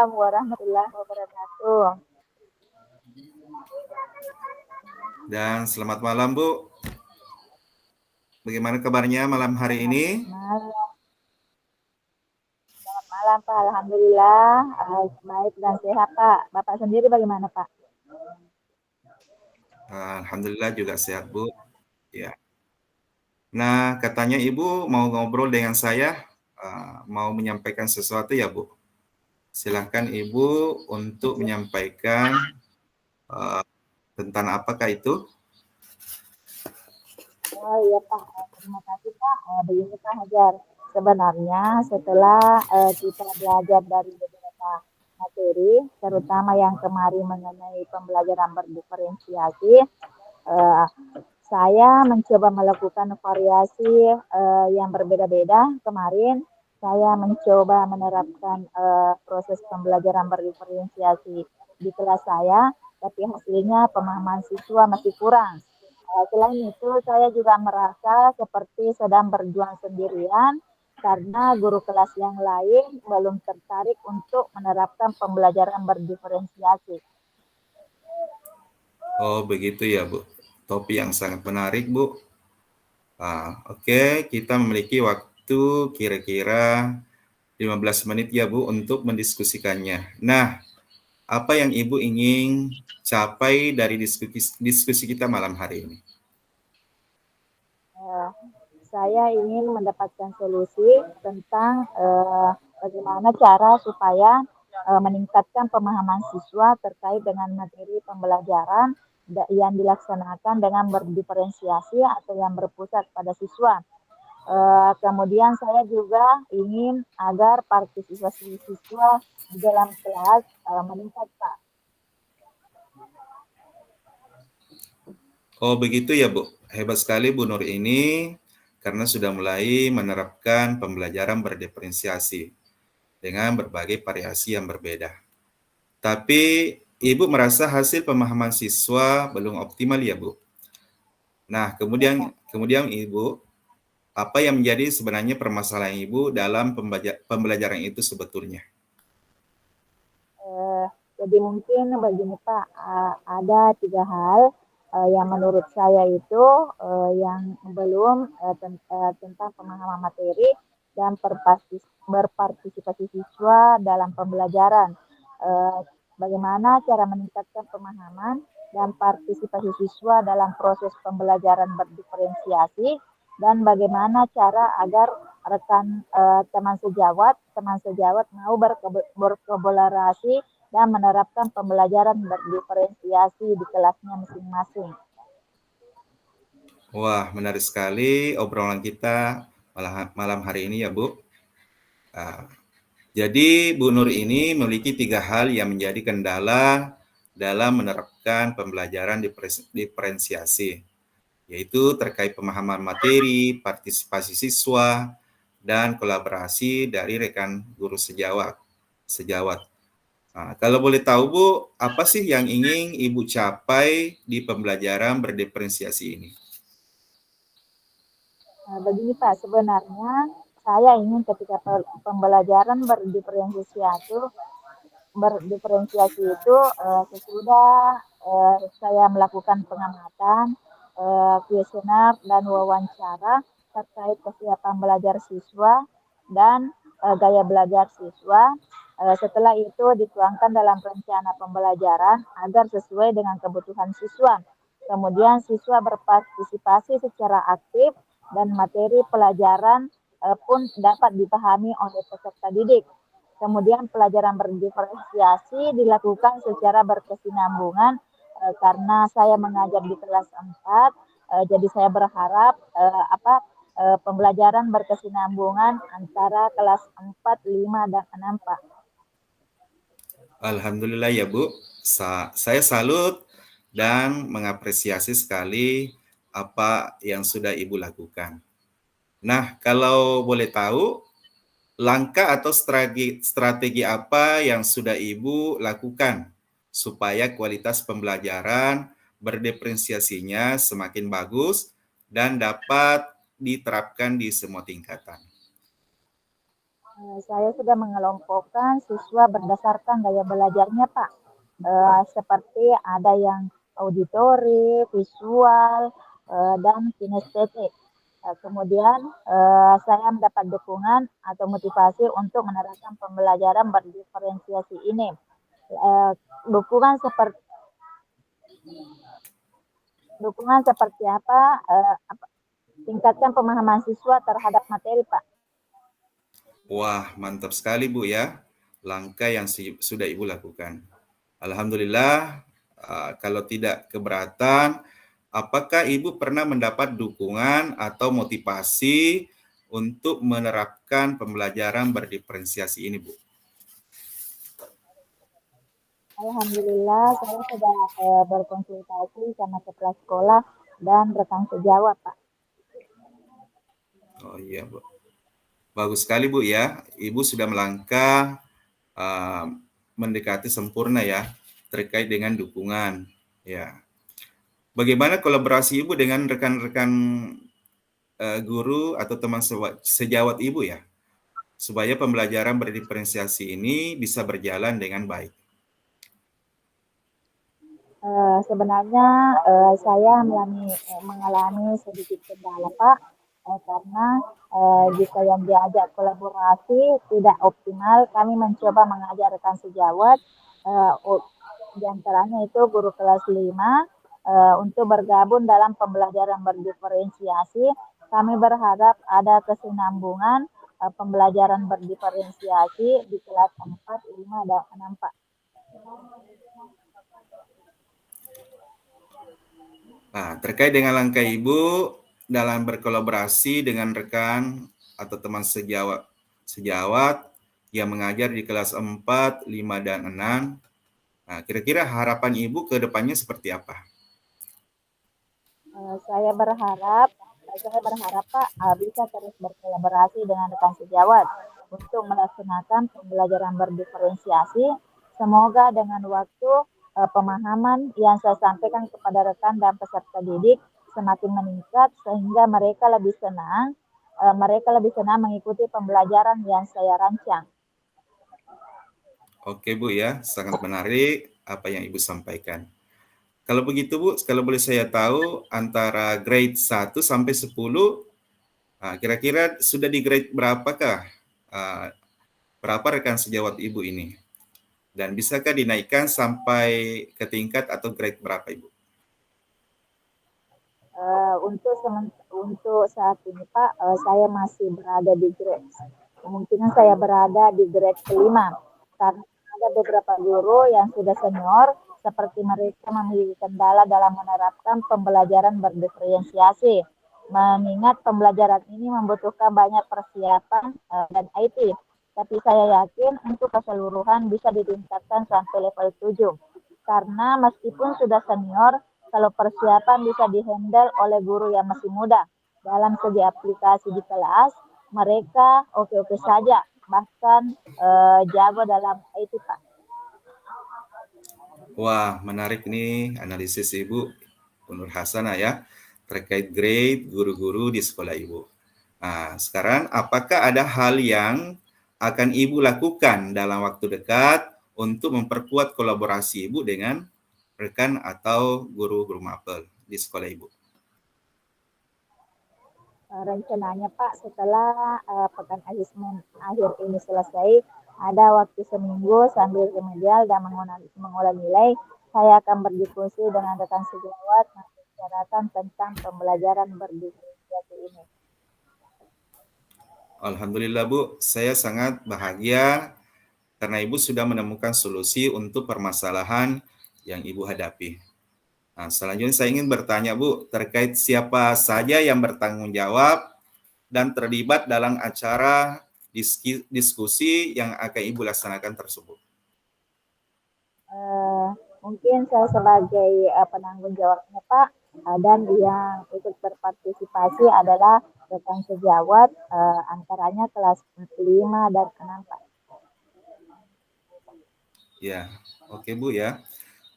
Waalaikumsalam warahmatullahi wabarakatuh. Dan selamat malam, Bu. Bagaimana kabarnya malam hari ini? Selamat malam, Pak. Alhamdulillah, baik dan sehat, Pak. Bapak sendiri bagaimana, Pak? Alhamdulillah juga sehat, Bu. Ya. Nah, katanya Ibu mau ngobrol dengan saya, mau menyampaikan sesuatu ya, Bu. Silahkan Ibu untuk menyampaikan tentang apakah itu? Oh iya, Pak. Terima kasih, Pak. Begini, Pak Hajar. Sebenarnya setelah kita belajar dari beberapa materi, terutama yang kemarin mengenai pembelajaran berdiferensiasi, eh, saya mencoba melakukan variasi yang berbeda-beda. Kemarin saya mencoba menerapkan proses pembelajaran berdiferensiasi di kelas saya, tapi hasilnya pemahaman siswa masih kurang. Selain itu, saya juga merasa seperti sedang berjuang sendirian karena guru kelas yang lain belum tertarik untuk menerapkan pembelajaran berdiferensiasi. Oh, begitu ya, Bu. Topik yang sangat menarik, Bu. Oke, kita memiliki waktu kira-kira 15 menit ya, Bu, untuk mendiskusikannya. Nah, apa yang Ibu ingin capai dari diskusi kita malam hari ini? Saya ingin mendapatkan solusi tentang bagaimana cara supaya meningkatkan pemahaman siswa terkait dengan materi pembelajaran yang dilaksanakan dengan berdiferensiasi atau yang berpusat pada siswa. Kemudian saya juga ingin agar partisipasi siswa di dalam kelas meningkat, Pak. Oh, begitu ya, Bu. Hebat sekali Bu Nur ini karena sudah mulai menerapkan pembelajaran berdiferensiasi dengan berbagai variasi yang berbeda. Tapi Ibu merasa hasil pemahaman siswa belum optimal ya, Bu. Nah, Ya, Pak. kemudian Ibu, apa yang menjadi sebenarnya permasalahan Ibu dalam pembelajaran itu sebetulnya? Eh, jadi mungkin begini Pak, ada tiga hal yang menurut saya itu yang belum tentang pemahaman materi dan berpartisipasi siswa dalam pembelajaran. Eh, Bagaimana cara meningkatkan pemahaman dan partisipasi siswa dalam proses pembelajaran berdiferensiasi dan bagaimana cara agar rekan teman sejawat mau berkolaborasi dan menerapkan pembelajaran berdiferensiasi di kelasnya masing-masing. Wah, menarik sekali obrolan kita malam hari ini ya, Bu. Jadi Bu Nur ini memiliki tiga hal yang menjadi kendala dalam menerapkan pembelajaran diferensiasi, yaitu terkait pemahaman materi, partisipasi siswa, dan kolaborasi dari rekan guru sejawat. Nah, kalau boleh tahu Bu, apa sih yang ingin Ibu capai di pembelajaran berdiferensiasi ini? Begini Pak, sebenarnya saya ingin ketika pembelajaran berdiferensiasi itu sesudah saya melakukan pengamatan, kuesioner dan wawancara terkait kesiapan belajar siswa dan gaya belajar siswa. Setelah itu dituangkan dalam rencana pembelajaran agar sesuai dengan kebutuhan siswa. Kemudian siswa berpartisipasi secara aktif dan materi pelajaran pun dapat dipahami oleh peserta didik. Kemudian pelajaran berdiferensiasi dilakukan secara berkesinambungan karena saya mengajar di kelas 4, jadi saya berharap pembelajaran berkesinambungan antara kelas 4, 5, dan 6, Pak. Alhamdulillah ya Bu, saya salut dan mengapresiasi sekali apa yang sudah Ibu lakukan. Nah, kalau boleh tahu, langkah atau strategi apa yang sudah Ibu lakukan supaya kualitas pembelajaran berdiferensiasinya semakin bagus dan dapat diterapkan di semua tingkatan? Saya sudah mengelompokkan siswa berdasarkan gaya belajarnya, Pak. Seperti ada yang auditori, visual, dan kinestetik. Kemudian saya mendapat dukungan atau motivasi untuk menerapkan pembelajaran berdiferensiasi ini. Eh, dukungan seperti dukungan seperti apa? Tingkatkan pemahaman siswa terhadap materi, Pak. Wah, mantap sekali Bu ya, langkah yang sudah Ibu lakukan. Alhamdulillah, kalau tidak keberatan, apakah Ibu pernah mendapat dukungan atau motivasi untuk menerapkan pembelajaran berdiferensiasi ini, Bu? Alhamdulillah, saya sudah berkonsultasi sama kepala sekolah dan rekan sejawat, Pak. Oh iya, Bu. Bagus sekali, Bu ya. Ibu sudah melangkah uh, mendekati sempurna ya terkait dengan dukungan. Ya. Bagaimana kolaborasi Ibu dengan rekan-rekan guru atau teman sejawat Ibu ya, supaya pembelajaran berdiferensiasi ini bisa berjalan dengan baik? Sebenarnya saya mengalami sedikit kendala, Pak, karena jika yang diajak kolaborasi tidak optimal, kami mencoba mengajarkan sejawat, eh, di antaranya itu guru kelas 5, untuk bergabung dalam pembelajaran berdiferensiasi. Kami berharap ada kesinambungan pembelajaran berdiferensiasi di kelas 4, 5, dan 6, Pak. Nah, terkait dengan langkah Ibu dalam berkolaborasi dengan rekan atau teman sejawat yang mengajar di kelas 4, 5, dan 6, nah, kira-kira harapan Ibu ke depannya seperti apa? Eh, saya berharap saya berharap Pak bisa terus berkolaborasi dengan rekan sejawat untuk melaksanakan pembelajaran berdiferensiasi. Semoga dengan waktu pemahaman yang saya sampaikan kepada rekan dan peserta didik semakin meningkat sehingga mereka lebih senang mengikuti pembelajaran yang saya rancang. Oke Bu ya, sangat menarik apa yang Ibu sampaikan. Kalau begitu Bu, kalau boleh saya tahu antara grade 1 sampai 10, kira-kira sudah di grade berapakah? Ah, Berapa rekan sejawat Ibu ini? Dan bisakah dinaikkan sampai ke tingkat atau grade berapa Ibu? Untuk saat ini Pak, saya masih berada di grade. Kemungkinan saya berada di grade kelima karena ada beberapa guru yang sudah senior seperti mereka memiliki kendala dalam menerapkan pembelajaran berdiferensiasi. Mengingat pembelajaran ini membutuhkan banyak persiapan dan IT. Tapi saya yakin untuk keseluruhan bisa ditingkatkan sampai level 7. Karena meskipun sudah senior, kalau persiapan bisa dihandle oleh guru yang masih muda. Dalam segi aplikasi di kelas, mereka oke-oke saja, bahkan jago dalam IT, Pak. Wah, menarik nih analisis Ibu Nur Hasanah ya, terkait grade guru-guru di sekolah Ibu. Nah, sekarang apakah ada hal yang akan Ibu lakukan dalam waktu dekat untuk memperkuat kolaborasi Ibu dengan rekan atau guru-guru mapel di sekolah Ibu? Rencananya Pak, setelah pekan akhir ini selesai, ada waktu seminggu sambil remedial dan mengolah nilai, saya akan berdiskusi dengan rekan sejawat membicarakan tentang pembelajaran berdiferensiasi ini. Alhamdulillah Bu, saya sangat bahagia karena Ibu sudah menemukan solusi untuk permasalahan yang Ibu hadapi. Nah, selanjutnya saya ingin bertanya Bu, terkait siapa saja yang bertanggung jawab dan terlibat dalam acara diskusi yang akan Ibu laksanakan tersebut. Eh, Mungkin saya sebagai penanggung jawabnya Pak, dan yang ikut berpartisipasi adalah rekan sejawat, antaranya kelas 5 dan 6 Pak. Ya, oke Bu ya.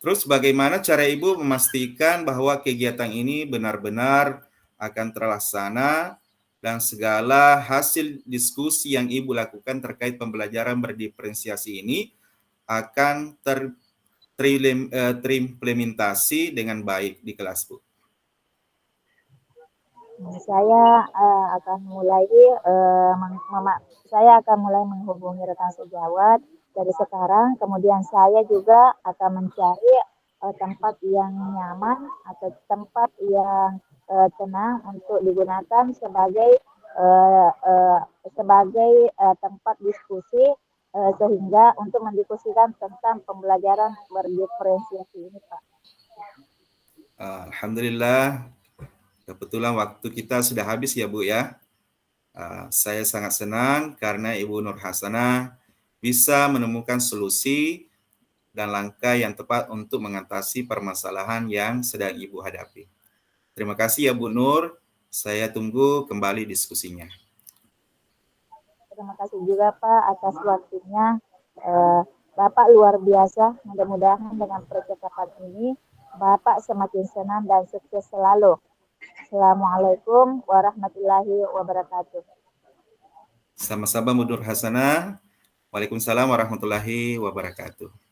Terus bagaimana cara Ibu memastikan bahwa kegiatan ini benar-benar akan terlaksana dan segala hasil diskusi yang Ibu lakukan terkait pembelajaran berdiferensiasi ini akan terimplementasi dengan baik di kelas, Bu. Saya akan mulai saya akan mulai menghubungi rekan sejawat dari sekarang. Kemudian saya juga akan mencari tempat yang nyaman atau tempat yang tenang untuk digunakan sebagai tempat diskusi sehingga untuk mendiskusikan tentang pembelajaran berdiferensiasi ini, Pak. Alhamdulillah, kebetulan waktu kita sudah habis ya, Bu ya. Saya sangat senang karena Ibu Nur Hasanah bisa menemukan solusi dan langkah yang tepat untuk mengatasi permasalahan yang sedang Ibu hadapi. Terima kasih ya Bu Nur, saya tunggu kembali diskusinya. Terima kasih juga Pak atas waktunya. Bapak luar biasa, mudah-mudahan dengan percakapan ini Bapak semakin senang dan sukses selalu. Assalamualaikum warahmatullahi wabarakatuh. Sama-sama Bu Nur Hasanah. Waalaikumsalam warahmatullahi wabarakatuh.